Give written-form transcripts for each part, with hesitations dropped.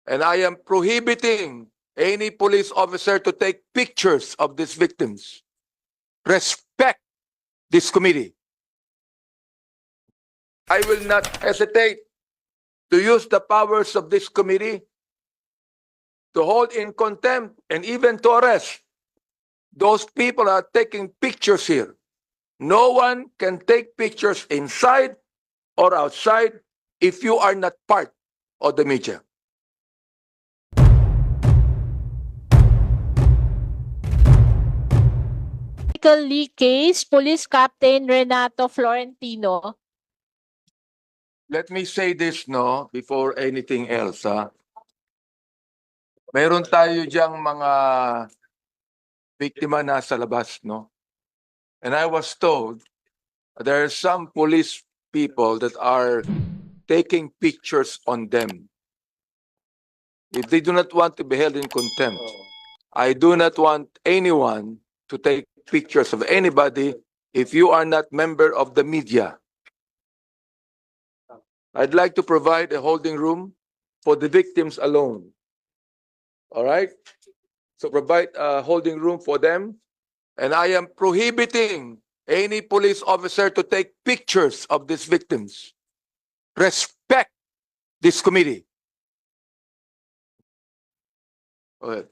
And I am prohibiting any police officer to take pictures of these victims. Respect this committee. I will not hesitate to use the powers of this committee to hold in contempt and even to arrest those people who are taking pictures here. No one can take pictures inside or outside if you are not part of the media. Lee case, Police Captain Renato Florentino. Let me say this, no, before anything else, ha. Meron tayo diyang mga biktima na sa labas, no? And I was told there are some police people that are taking pictures on them. If they do not want to be held in contempt, I do not want anyone to take pictures of anybody if you are not member of the media. I'd like to provide a holding room for the victims alone. All right? So provide a holding room for them. And I am prohibiting any police officer to take pictures of these victims. Respect this committee. Go ahead.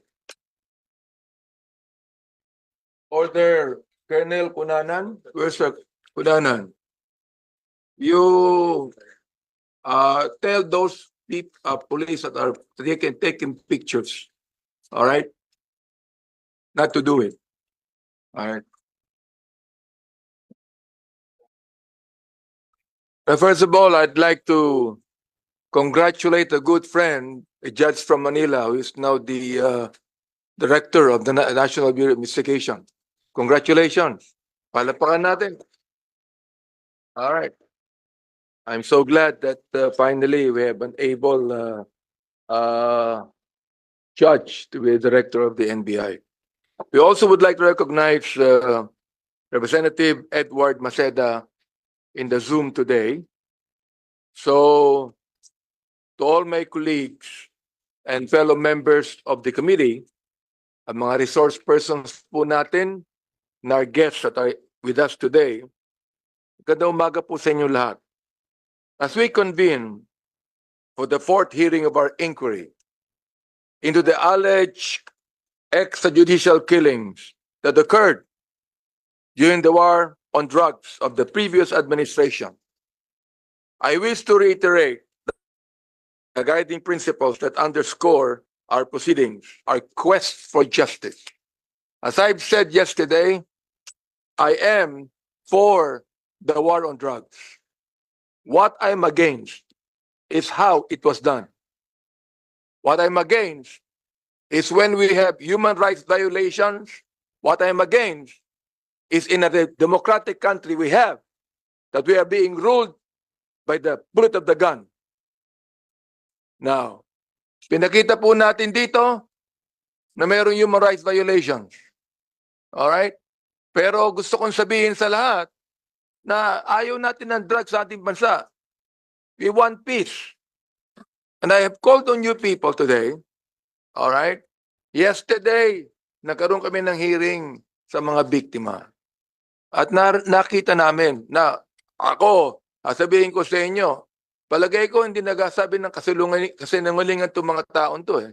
Order, Colonel Cunanan. Where's the Cunanan? You tell those police that are taking pictures, all right, not to do it. All right. First of all, I'd like to congratulate a good friend, a judge from Manila, who is now the director of the National Bureau of Investigation. Congratulations. Palapakan natin. All right. I'm so glad that finally we have an able judge to be the director of the NBI. We also would like to recognize Representative Edward Maceda in the Zoom today. So, to all my colleagues and fellow members of the committee, ang mga resource persons po natin, and our guests that are with us today, magandang umaga po sa inyo lahat. As we convene for the fourth hearing of our inquiry into the alleged extrajudicial killings that occurred during the war on drugs of the previous administration, I wish to reiterate the guiding principles that underscore our proceedings, our quest for justice. As I've said yesterday, I am for the war on drugs. What I'm against is how it was done. What I'm against is when we have human rights violations. What I'm against is in a democratic country we have that we are being ruled by the bullet of the gun. Now, pinakita po natin dito na mayroong human rights violations. Alright? Pero gusto kong sabihin sa lahat na ayaw natin ng drugs sa ating bansa. We want peace. And I have called on you people today. Alright? Yesterday, nagkaroon kami ng hearing sa mga biktima. At nakita namin na ako, sabihin ko sa inyo, palagay ko hindi nagasabi ng kasinungalingan itong mga taon to eh.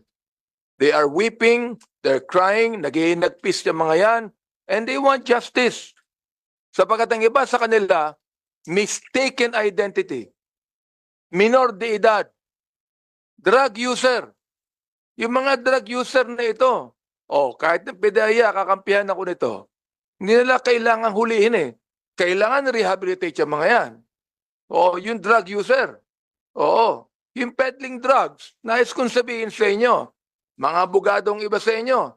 They are weeping, they're crying, nagpis yung mga yan, and they want justice. Sapagkat ang iba sa kanila, mistaken identity, minor de edad, drug user. Yung mga drug user na ito, kahit ng PDEA, kakampihan ako nito, hindi nila kailangan hulihin eh. Kailangan rehabilitate yung mga yan. Yung drug user. Yung peddling drugs, nais kong sabihin sa inyo, mga abogadong iba sa inyo,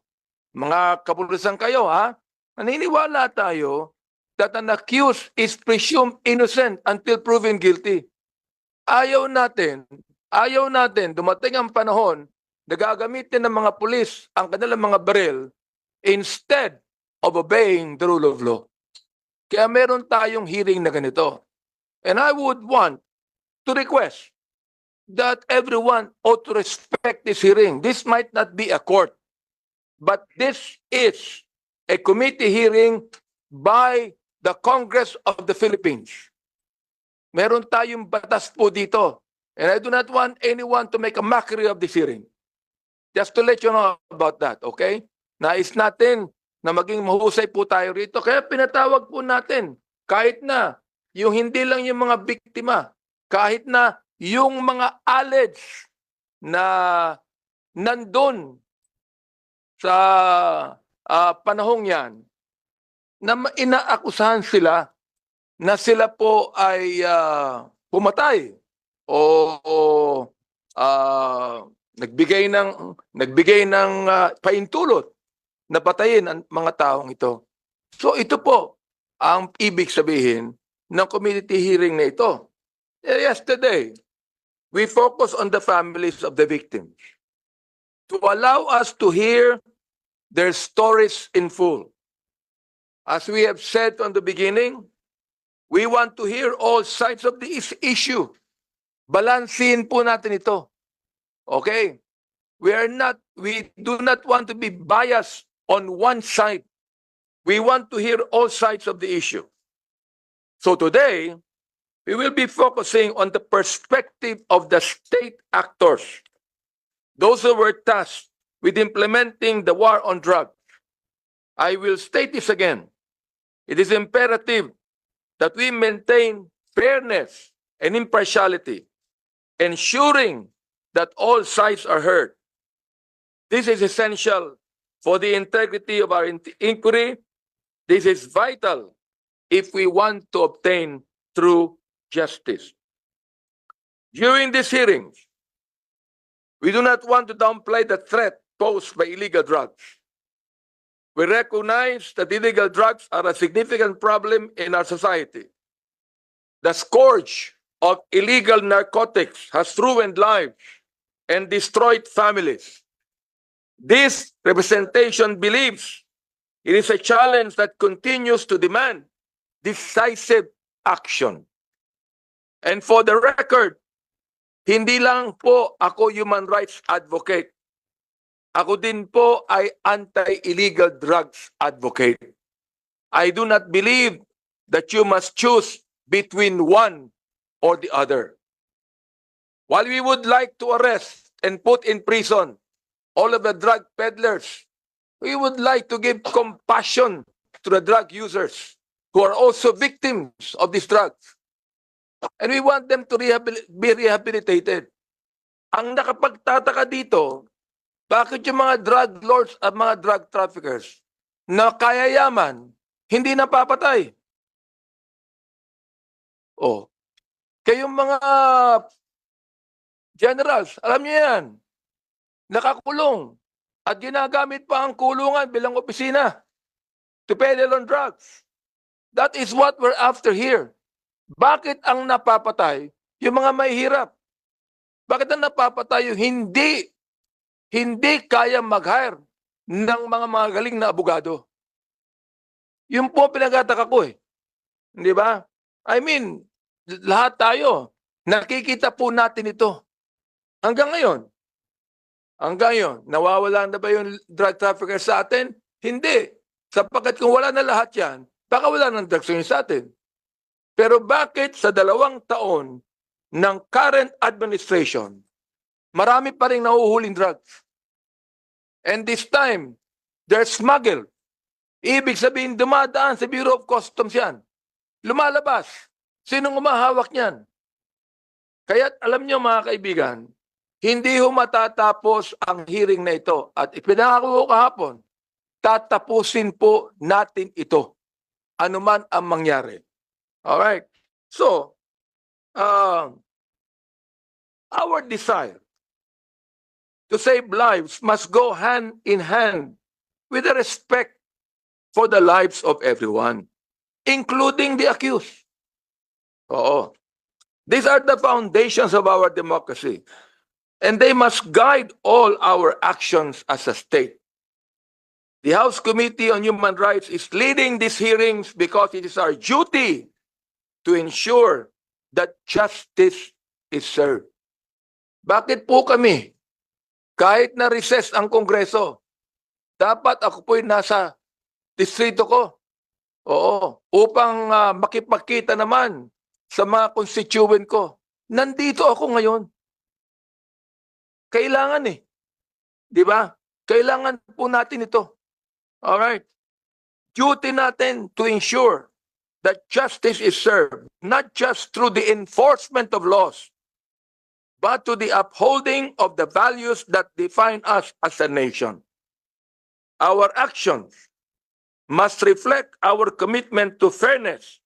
mga kapulisan kayo, ha? Naniniwala tayo that an accused is presumed innocent until proven guilty. Ayaw natin, dumating ang panahon na gagamitin ng mga pulis ang kanilang mga baril instead of obeying the rule of law. Kaya meron tayong hearing na ganito. And I would want to request that everyone ought to respect this hearing. This might not be a court, but this is a committee hearing by the Congress of the Philippines. Meron tayong batas po dito. And I do not want anyone to make a mockery of this hearing. Just to let you know about that, okay? Nais natin na maging mahusay po tayo rito. Kaya pinatawag po natin, kahit na yung hindi lang yung mga biktima, kahit na yung mga alleged na nandun sa panahong yan, na inaakusahan sila na sila po ay pumatay o nagbigay ng paintulot na patayin ang mga taong ito. So ito po ang ibig sabihin ng community hearing na ito. Yesterday, we focus on the families of the victims to allow us to hear their stories in full. As we have said from the beginning, we want to hear all sides of the issue. Balansin po natin ito. Okay? We do not want to be biased on one side. We want to hear all sides of the issue. So today, we will be focusing on the perspective of the state actors, those who were tasked with implementing the war on drugs. I will state this again. It is imperative that we maintain fairness and impartiality, ensuring that all sides are heard. This is essential for the integrity of our inquiry. This is vital if we want to obtain true justice. During these hearings, we do not want to downplay the threat posed by illegal drugs. We recognize that illegal drugs are a significant problem in our society. The scourge of illegal narcotics has ruined lives and destroyed families. This representation believes it is a challenge that continues to demand decisive action. And for the record, hindi lang po ako human rights advocate. Ako din po ay anti-illegal drugs advocate. I do not believe that you must choose between one or the other. While we would like to arrest and put in prison all of the drug peddlers, we would like to give compassion to the drug users who are also victims of these drugs. And we want them to be rehabilitated. Ang nakapagtataka dito, bakit yung mga drug lords at mga drug traffickers na kayayaman, hindi napapatay? Oh, kayong mga generals, alam niyo yan, nakakulong at ginagamit pa ang kulungan bilang opisina to peddle on drugs. That is what we're after here. Bakit ang napapatay yung mga mahihirap? Bakit ang napapatay yung hindi kaya mag-hire ng mga magaling na abogado? Yun po pinagtataka ko eh. Di ba? I mean, lahat tayo, nakikita po natin ito. Hanggang ngayon, nawawala na ba yung drug trafficker sa atin? Hindi. Sapagkat kung wala na lahat yan, baka wala ng drugs yun sa atin. Pero bakit sa 2 taon ng current administration, marami pa rin nahuhuling drugs? And this time, they're smuggled. Ibig sabihin, dumadaan sa Bureau of Customs yan. Lumalabas. Sinong umahawak niyan? Kaya alam niyo mga kaibigan, hindi ho matatapos ang hearing na ito. At ipinangako ko kahapon, tatapusin po natin ito. Ano man ang mangyari. Alright. So, our desire to save lives must go hand in hand with the respect for the lives of everyone, including the accused. Oo. These are the foundations of our democracy, and they must guide all our actions as a state. The House Committee on Human Rights is leading these hearings because it is our duty to ensure that justice is served. Bakit po kami, kahit na recess ang Kongreso, dapat ako po'y nasa distrito ko? Oo, upang makipagkita naman sa mga constituent ko. Nandito ako ngayon. Kailangan di ba? Kailangan po natin ito. All right. Duty natin to ensure that justice is served, not just through the enforcement of laws, but to the upholding of the values that define us as a nation. Our actions must reflect our commitment to fairness,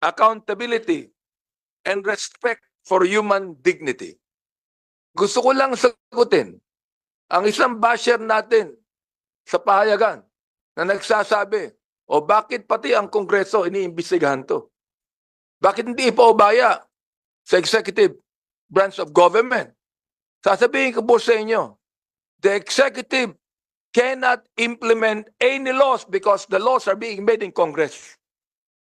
accountability, and respect for human dignity. Gusto ko lang sagutin ang isang basher natin sa pahayagan na nagsasabi, o bakit pati ang Kongreso iniimbestigahan to? Bakit hindi ipaubaya sa executive branch of government? Sasabihin ko po sa inyo, the executive cannot implement any laws because the laws are being made in Congress.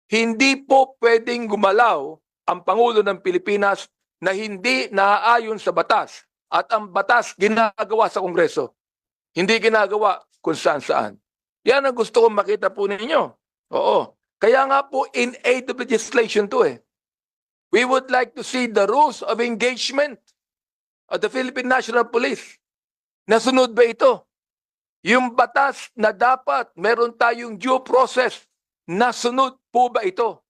Hindi po pwedeng gumalaw ang Pangulo ng Pilipinas na hindi naaayon sa batas at ang batas ginagawa sa Kongreso. Hindi ginagawa kung saan-saan. Yan ang gusto kong makita po ninyo. Oo. Kaya nga po in aid of legislation to We would like to see the rules of engagement of the Philippine National Police. Nasunod ba ito? Yung batas na dapat meron tayong due process, nasunod po ba ito?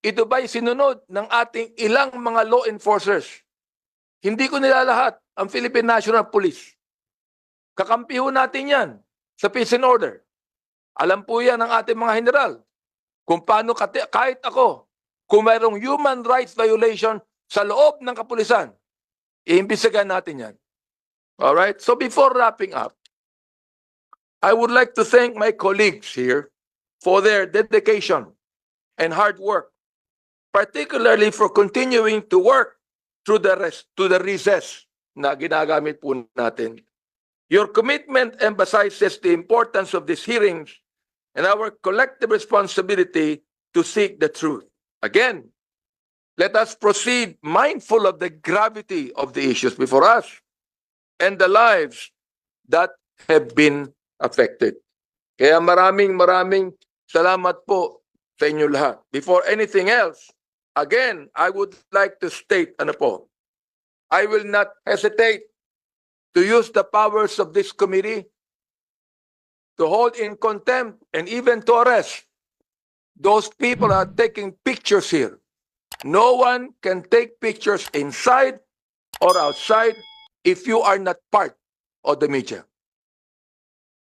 Ito ba'y sinunod ng ating ilang mga law enforcers? Hindi ko nilalahat ang Philippine National Police. Kakampi ho natin yan sa peace and order. Alam po yan ng ating mga general. Kung paano kahit ako, kung mayroong human rights violation sa loob ng kapulisan, iimbestigahan natin yan. Alright? So before wrapping up, I would like to thank my colleagues here for their dedication and hard work, particularly for continuing to work through the recess na ginagamit po natin. Your commitment emphasizes the importance of these hearings and our collective responsibility to seek the truth. Again, let us proceed mindful of the gravity of the issues before us and the lives that have been affected. Kaya maraming salamat po sa inyo lahat. Before anything else, again, I would like to state, I will not hesitate to use the powers of this committee to hold in contempt and even to arrest those people who are taking pictures here. No one can take pictures inside or outside if you are not part of the media.